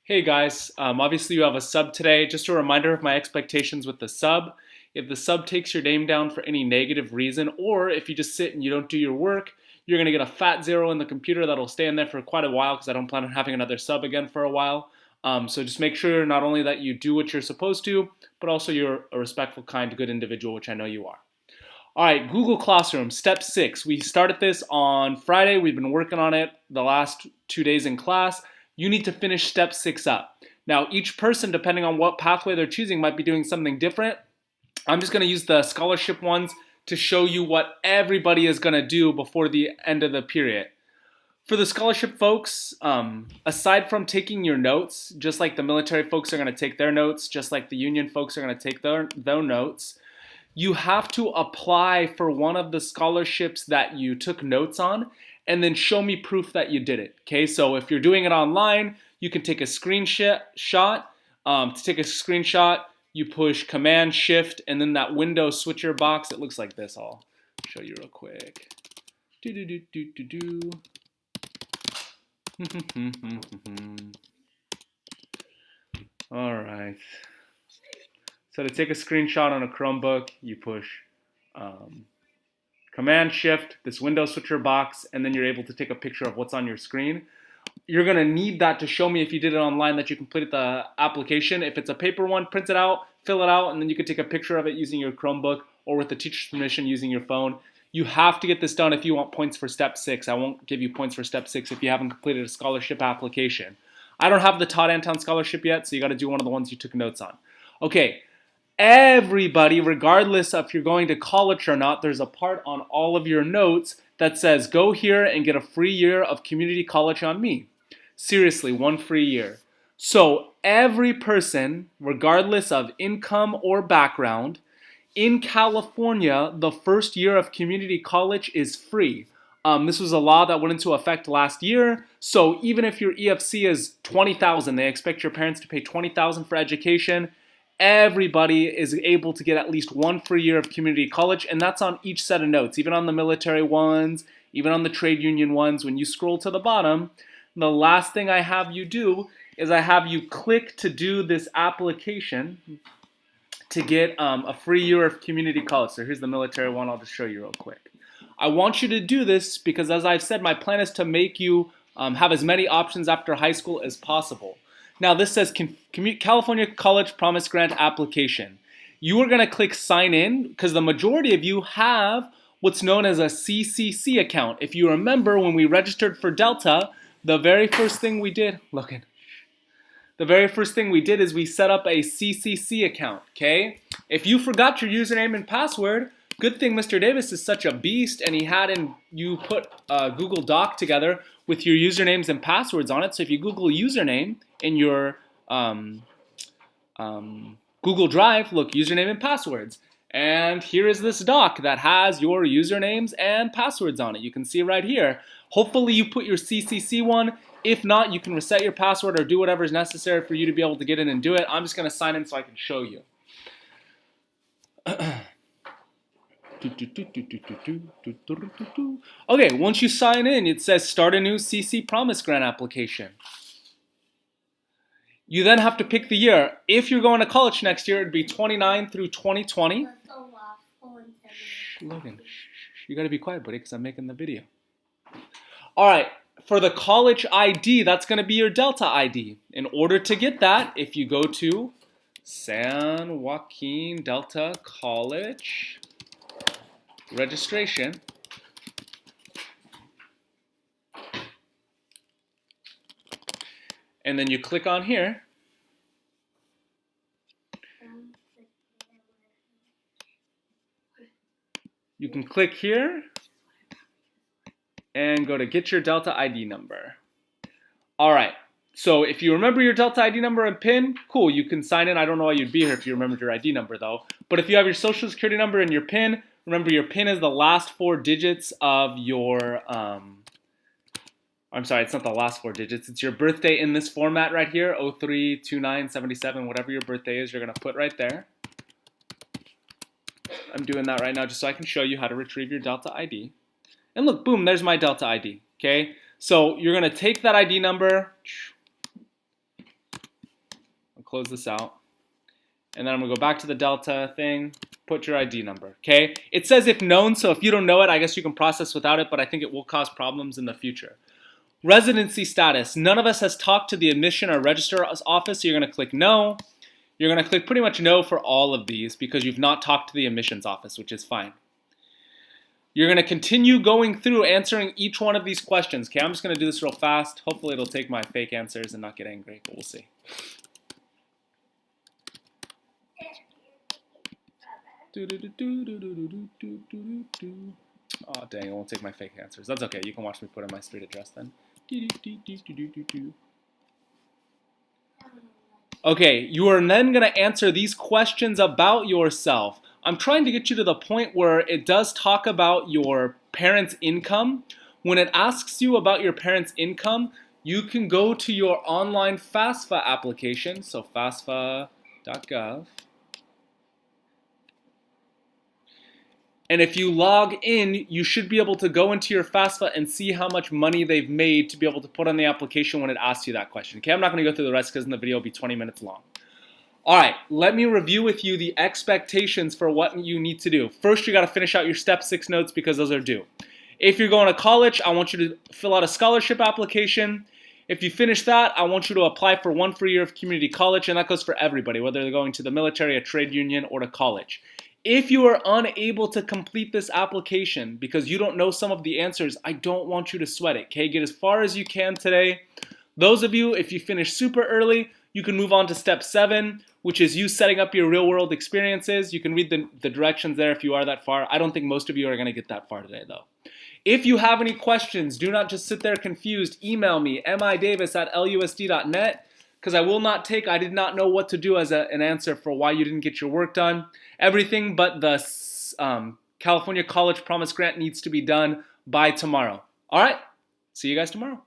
Hey guys, obviously you have a sub today. Just a reminder of my expectations with the sub. If the sub takes your name down for any negative reason, or if you just sit and you don't do your work, you're going to get a fat zero in the computer that'll stay in there for quite a while because I don't plan on having another sub again for a while. So just make sure not only that you do what you're supposed to, but also you're a respectful, kind, good individual, which I know you are. All right, Google Classroom, step 6. We started this on Friday. We've been working on it the last 2 days in class. You need to finish step 6 up. Now, each person, depending on what pathway they're choosing, might be doing something different. I'm just going to use the scholarship ones to show you what everybody is going to do before the end of the period. For the scholarship folks, aside from taking your notes, just like the military folks are going to take their notes, just like the union folks are going to take their notes, you have to apply for one of the scholarships that you took notes on and then show me proof that you did it. Okay, so if you're doing it online, you can take a screenshot. To take a screenshot, you push Command Shift and then that window switcher box. It looks like this. I'll show you real quick. All right. So to take a screenshot on a Chromebook, you push Command Shift, this window switcher box, and then you're able to take a picture of what's on your screen. You're going to need that to show me if you did it online that you completed the application. If it's a paper one, print it out, fill it out, and then you can take a picture of it using your Chromebook or with the teacher's permission using your phone. You have to get this done if you want points for step 6. I won't give you points for step 6 if you haven't completed a scholarship application. I don't have the Todd Anton scholarship yet, so you got to do one of the ones you took notes on. Okay. Everybody, regardless of if you're going to college or not, there's a part on all of your notes that says, go here and get a free year of community college on me. Seriously, 1 free year. So every person, regardless of income or background, in California, the first year of community college is free. This was a law that went into effect last year. So even if your EFC is $20,000, they expect your parents to pay $20,000 for education. Everybody is able to get at least 1 free year of community college, and that's on each set of notes, even on the military ones, even on the trade union ones. When you scroll to the bottom, the last thing I have you do is I have you click to do this application to get a free year of community college. So here's the military one. I'll just show you real quick. I want you to do this because, as I've said, my plan is to make you have as many options after high school as possible. Now this says California College Promise Grant application. You are going to click sign in because the majority of you have what's known as a CCC account. If you remember when we registered for Delta, the very first thing we did, is we set up a CCC account, okay? If you forgot your username and password, good thing Mr. Davis is such a beast and you put a Google Doc together with your usernames and passwords on it. So if you Google username in your Google Drive, look, username and passwords. And here is this doc that has your usernames and passwords on it. You can see right here. Hopefully you put your CCC one. If not, you can reset your password or do whatever is necessary for you to be able to get in and do it. I'm just going to sign in so I can show you. Okay, once you sign in, it says start a new CC Promise Grant application. You then have to pick the year. If you're going to college next year, it'd be 29 through 2020. Logan, you gotta be quiet, buddy, because I'm making the video. All right, for the college ID, that's gonna be your Delta ID. In order to get that, if you go to San Joaquin Delta College registration, and then you click on here, you can click here and go to get your Delta ID number. All right, so if you remember your Delta ID number and PIN, cool, you can sign in. I don't know why you'd be here if you remembered your ID number though. But if you have your social security number and your PIN, remember your PIN is the last 4 digits of your, I'm sorry, it's not the last 4 digits. It's your birthday in this format right here, 032977, whatever your birthday is, you're gonna put right there. I'm doing that right now just so I can show you how to retrieve your Delta ID. And look, boom, there's my Delta ID, okay? So you're gonna take that ID number, close this out. And then I'm gonna go back to the Delta thing, put your ID number, okay? It says if known, so if you don't know it, I guess you can process without it, but I think it will cause problems in the future. Residency status. None of us has talked to the admission or register office, so you're gonna click no. You're gonna click pretty much no for all of these because you've not talked to the admissions office, which is fine. You're gonna continue going through answering each one of these questions, okay? I'm just gonna do this real fast. Hopefully it'll take my fake answers and not get angry, but we'll see. Oh dang, it won't take my fake answers. That's okay, you can watch me put in my street address then. Okay, you are then gonna answer these questions about yourself. I'm trying to get you to the point where it does talk about your parents' income. When it asks you about your parents' income, you can go to your online FAFSA application, so FAFSA.gov. And if you log in, you should be able to go into your FAFSA and see how much money they've made to be able to put on the application when it asks you that question. Okay, I'm not going to go through the rest because the video will be 20 minutes long. All right, let me review with you the expectations for what you need to do. First, you got to finish out your Step 6 notes because those are due. If you're going to college, I want you to fill out a scholarship application. If you finish that, I want you to apply for 1 free year of community college, and that goes for everybody, whether they're going to the military, a trade union, or to college. If you are unable to complete this application because you don't know some of the answers, I don't want you to sweat it, okay? Get as far as you can today. Those of you, if you finish super early, you can move on to Step 7, which is you setting up your real-world experiences. You can read the directions there if you are that far. I don't think most of you are going to get that far today, though. If you have any questions, do not just sit there confused. Email me, midavis@lusd.net. Because I did not know what to do as an answer for why you didn't get your work done. Everything but the California College Promise Grant needs to be done by tomorrow. All right, see you guys tomorrow.